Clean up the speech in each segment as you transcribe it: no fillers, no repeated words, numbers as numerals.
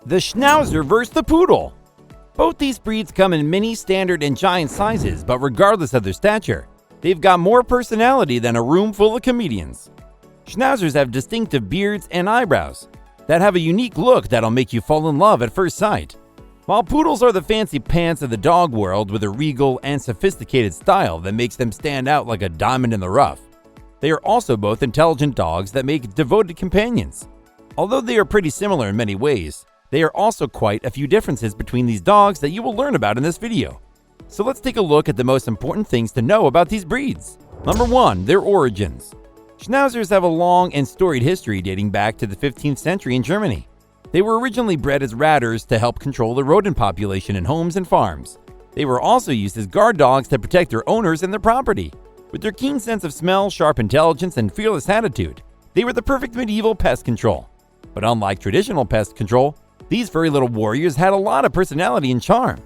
The Schnauzer vs. the Poodle. Both these breeds come in mini, standard, and giant sizes, but regardless of their stature, they've got more personality than a room full of comedians. Schnauzers have distinctive beards and eyebrows that have a unique look that'll make you fall in love at first sight. While Poodles are the fancy pants of the dog world with a regal and sophisticated style that makes them stand out like a diamond in the rough, they are also both intelligent dogs that make devoted companions. Although they are pretty similar in many ways, there are also quite a few differences between these dogs that you will learn about in this video. So let's take a look at the most important things to know about these breeds. Number 1. Their origins. Schnauzers have a long and storied history dating back to the 15th century in Germany. They were originally bred as ratters to help control the rodent population in homes and farms. They were also used as guard dogs to protect their owners and their property. With their keen sense of smell, sharp intelligence, and fearless attitude, they were the perfect medieval pest control. But unlike traditional pest control, these furry little warriors had a lot of personality and charm.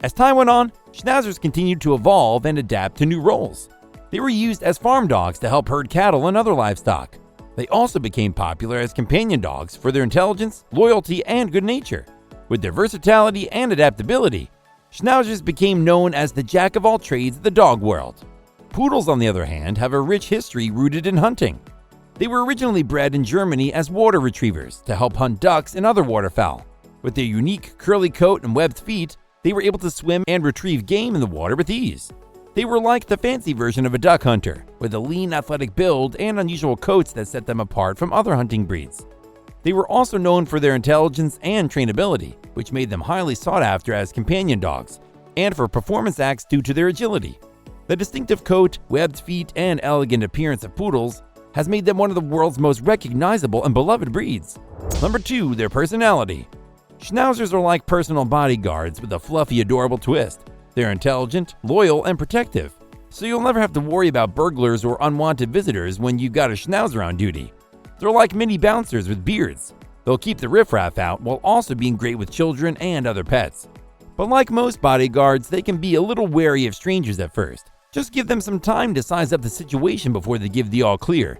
As time went on, Schnauzers continued to evolve and adapt to new roles. They were used as farm dogs to help herd cattle and other livestock. They also became popular as companion dogs for their intelligence, loyalty, and good nature. With their versatility and adaptability, Schnauzers became known as the jack of all trades of the dog world. Poodles, on the other hand, have a rich history rooted in hunting. They were originally bred in Germany as water retrievers to help hunt ducks and other waterfowl. With their unique curly coat and webbed feet, they were able to swim and retrieve game in the water with ease. They were like the fancy version of a duck hunter, with a lean, athletic build and unusual coats that set them apart from other hunting breeds. They were also known for their intelligence and trainability, which made them highly sought after as companion dogs, and for performance acts due to their agility. The distinctive coat, webbed feet, and elegant appearance of Poodles has made them one of the world's most recognizable and beloved breeds. Number 2. Their personality. Schnauzers are like personal bodyguards with a fluffy, adorable twist. They're intelligent, loyal, and protective, so you'll never have to worry about burglars or unwanted visitors when you've got a Schnauzer on duty. They're like mini bouncers with beards. They'll keep the riffraff out while also being great with children and other pets. But like most bodyguards, they can be a little wary of strangers at first. Just give them some time to size up the situation before they give the all clear.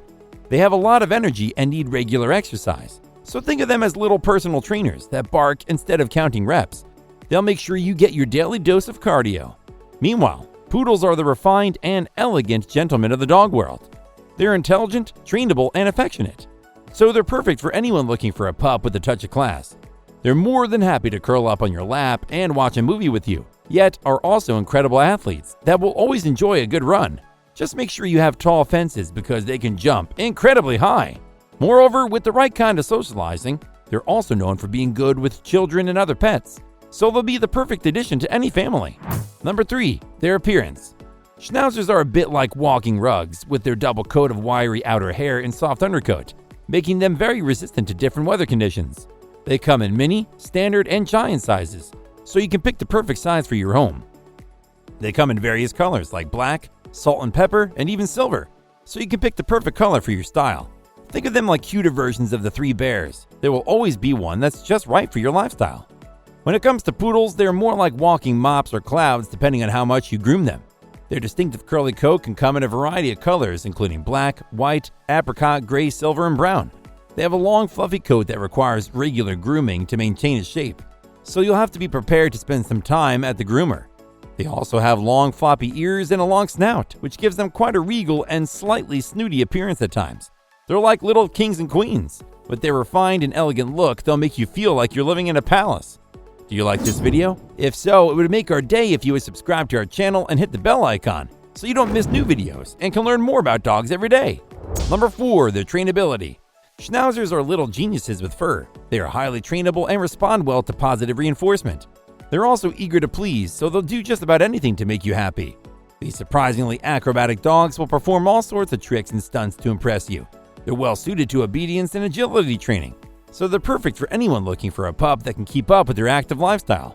They have a lot of energy and need regular exercise. So think of them as little personal trainers that bark instead of counting reps. They'll make sure you get your daily dose of cardio. Meanwhile, Poodles are the refined and elegant gentlemen of the dog world. They're intelligent, trainable, and affectionate. So they're perfect for anyone looking for a pup with a touch of class. They're more than happy to curl up on your lap and watch a movie with you, yet are also incredible athletes that will always enjoy a good run. Just make sure you have tall fences because they can jump incredibly high. Moreover, with the right kind of socializing, they're also known for being good with children and other pets, so they'll be the perfect addition to any family. Number 3. Their appearance. Schnauzers are a bit like walking rugs, with their double coat of wiry outer hair and soft undercoat, making them very resistant to different weather conditions. They come in mini, standard, and giant sizes, so you can pick the perfect size for your home. They come in various colors like black, salt and pepper, and even silver, so you can pick the perfect color for your style. Think of them like cuter versions of the 3 bears. There will always be one that's just right for your lifestyle. When it comes to Poodles, they're more like walking mops or clouds depending on how much you groom them. Their distinctive curly coat can come in a variety of colors, including black, white, apricot, gray, silver, and brown. They have a long, fluffy coat that requires regular grooming to maintain its shape, so you'll have to be prepared to spend some time at the groomer. They also have long, floppy ears and a long snout, which gives them quite a regal and slightly snooty appearance at times. They're like little kings and queens. With their refined and elegant look, they'll make you feel like you're living in a palace. Do you like this video? If so, it would make our day if you would subscribe to our channel and hit the bell icon so you don't miss new videos and can learn more about dogs every day. Number 4. Their trainability. Schnauzers are little geniuses with fur. They are highly trainable and respond well to positive reinforcement. They're also eager to please, so they'll do just about anything to make you happy. These surprisingly acrobatic dogs will perform all sorts of tricks and stunts to impress you. They're well suited to obedience and agility training, so they're perfect for anyone looking for a pup that can keep up with their active lifestyle.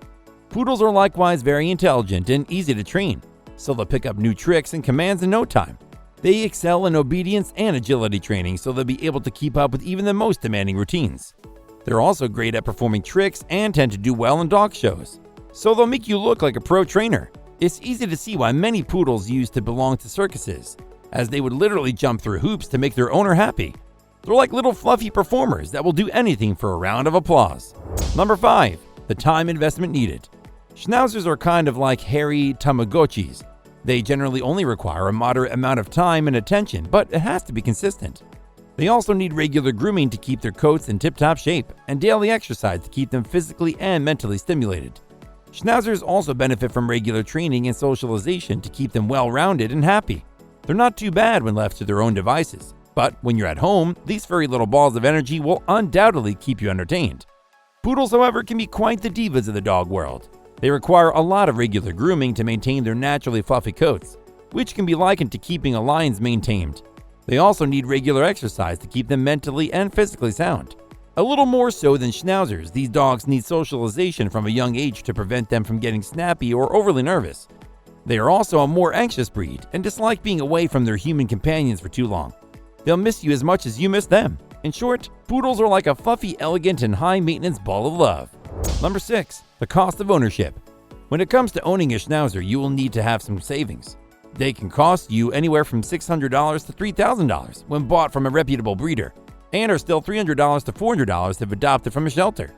Poodles are likewise very intelligent and easy to train, so they'll pick up new tricks and commands in no time. They excel in obedience and agility training, so they'll be able to keep up with even the most demanding routines. They're also great at performing tricks and tend to do well in dog shows, so they'll make you look like a pro trainer. It's easy to see why many Poodles used to belong to circuses, as they would literally jump through hoops to make their owner happy. They're like little fluffy performers that will do anything for a round of applause. Number 5. The time investment needed. Schnauzers are kind of like hairy Tamagotchis. They generally only require a moderate amount of time and attention, but it has to be consistent. They also need regular grooming to keep their coats in tip-top shape, and daily exercise to keep them physically and mentally stimulated. Schnauzers also benefit from regular training and socialization to keep them well-rounded and happy. They're not too bad when left to their own devices, but when you're at home, these furry little balls of energy will undoubtedly keep you entertained. Poodles, however, can be quite the divas of the dog world. They require a lot of regular grooming to maintain their naturally fluffy coats, which can be likened to keeping a lion's mane tamed. They also need regular exercise to keep them mentally and physically sound. A little more so than Schnauzers, these dogs need socialization from a young age to prevent them from getting snappy or overly nervous. They are also a more anxious breed and dislike being away from their human companions for too long. They'll miss you as much as you miss them. In short, poodles are like a fluffy, elegant, and high-maintenance ball of love. Number 6. The cost of ownership. When it comes to owning a Schnauzer, you will need to have some savings. They can cost you anywhere from $600 to $3,000 when bought from a reputable breeder, and are still $300 to $400 if adopted from a shelter.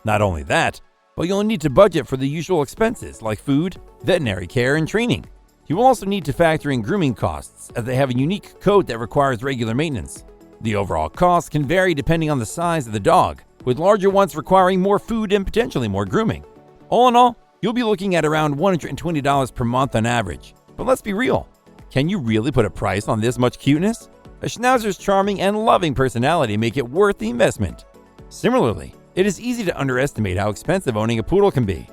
Not only that, but you'll need to budget for the usual expenses like food, veterinary care, and training. You will also need to factor in grooming costs, as they have a unique coat that requires regular maintenance. The overall cost can vary depending on the size of the dog, with larger ones requiring more food and potentially more grooming. All in all, you'll be looking at around $120 per month on average. But let's be real, can you really put a price on this much cuteness? A Schnauzer's charming and loving personality make it worth the investment. Similarly, it is easy to underestimate how expensive owning a poodle can be.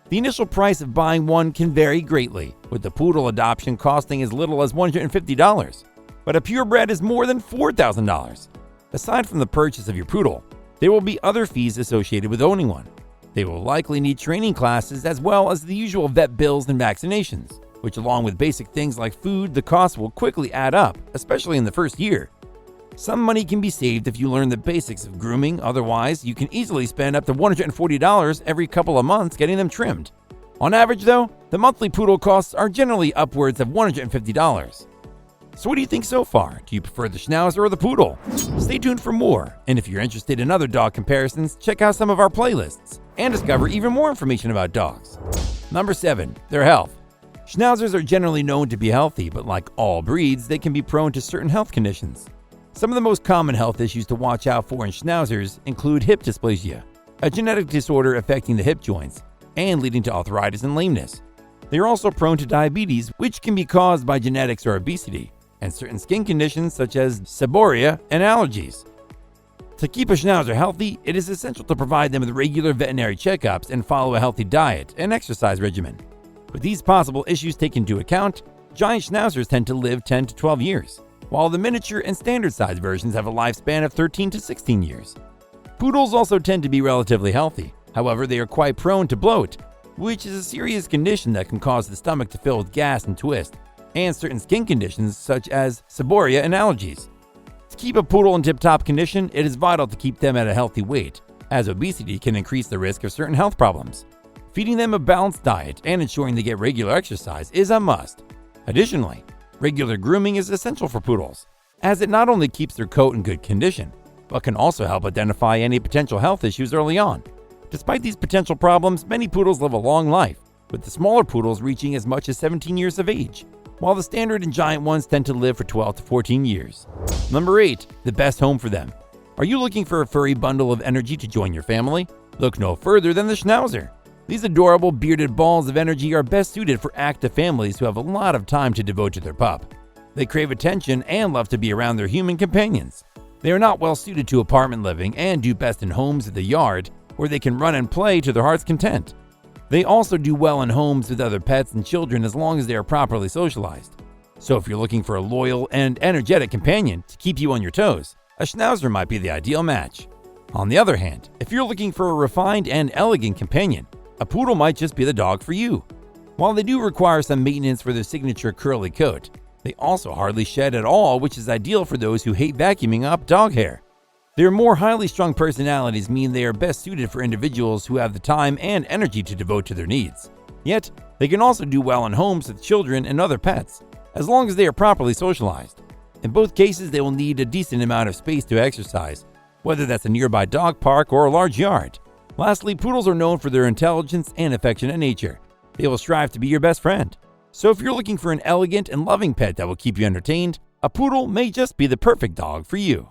The initial price of buying one can vary greatly, with the poodle adoption costing as little as $150, but a purebred is more than $4,000. Aside from the purchase of your poodle, there will be other fees associated with owning one. They will likely need training classes as well as the usual vet bills and vaccinations, which along with basic things like food, the cost will quickly add up, especially in the first year. Some money can be saved if you learn the basics of grooming, otherwise you can easily spend up to $140 every couple of months getting them trimmed. On average though, the monthly poodle costs are generally upwards of $150. So what do you think so far? Do you prefer the Schnauzer or the Poodle? Stay tuned for more, and if you're interested in other dog comparisons, check out some of our playlists and discover even more information about dogs. Number 7. Their health. Schnauzers are generally known to be healthy, but like all breeds, they can be prone to certain health conditions. Some of the most common health issues to watch out for in Schnauzers include hip dysplasia, a genetic disorder affecting the hip joints and leading to arthritis and lameness. They are also prone to diabetes, which can be caused by genetics or obesity, and certain skin conditions such as seborrhea and allergies. To keep a Schnauzer healthy, it is essential to provide them with regular veterinary checkups and follow a healthy diet and exercise regimen. With these possible issues taken into account, giant Schnauzers tend to live 10 to 12 years, while the miniature and standard size versions have a lifespan of 13 to 16 years. Poodles also tend to be relatively healthy, however they are quite prone to bloat, which is a serious condition that can cause the stomach to fill with gas and twist, and certain skin conditions such as seborrhea and allergies. To keep a poodle in tip-top condition, it is vital to keep them at a healthy weight, as obesity can increase the risk of certain health problems. Feeding them a balanced diet and ensuring they get regular exercise is a must. Additionally, regular grooming is essential for poodles, as it not only keeps their coat in good condition, but can also help identify any potential health issues early on. Despite these potential problems, many poodles live a long life, with the smaller poodles reaching as much as 17 years of age, while the standard and giant ones tend to live for 12 to 14 years. Number 8. The best home for them. Are you looking for a furry bundle of energy to join your family? Look no further than the Schnauzer. These adorable bearded balls of energy are best suited for active families who have a lot of time to devote to their pup. They crave attention and love to be around their human companions. They are not well suited to apartment living and do best in homes with a yard where they can run and play to their heart's content. They also do well in homes with other pets and children as long as they are properly socialized. So if you're looking for a loyal and energetic companion to keep you on your toes, a Schnauzer might be the ideal match. On the other hand, if you're looking for a refined and elegant companion, a poodle might just be the dog for you. While they do require some maintenance for their signature curly coat, they also hardly shed at all, which is ideal for those who hate vacuuming up dog hair. Their more highly strung personalities mean they are best suited for individuals who have the time and energy to devote to their needs. Yet, they can also do well in homes with children and other pets, as long as they are properly socialized. In both cases, they will need a decent amount of space to exercise, whether that's a nearby dog park or a large yard. Lastly, poodles are known for their intelligence and affectionate nature. They will strive to be your best friend. So if you're looking for an elegant and loving pet that will keep you entertained, a poodle may just be the perfect dog for you.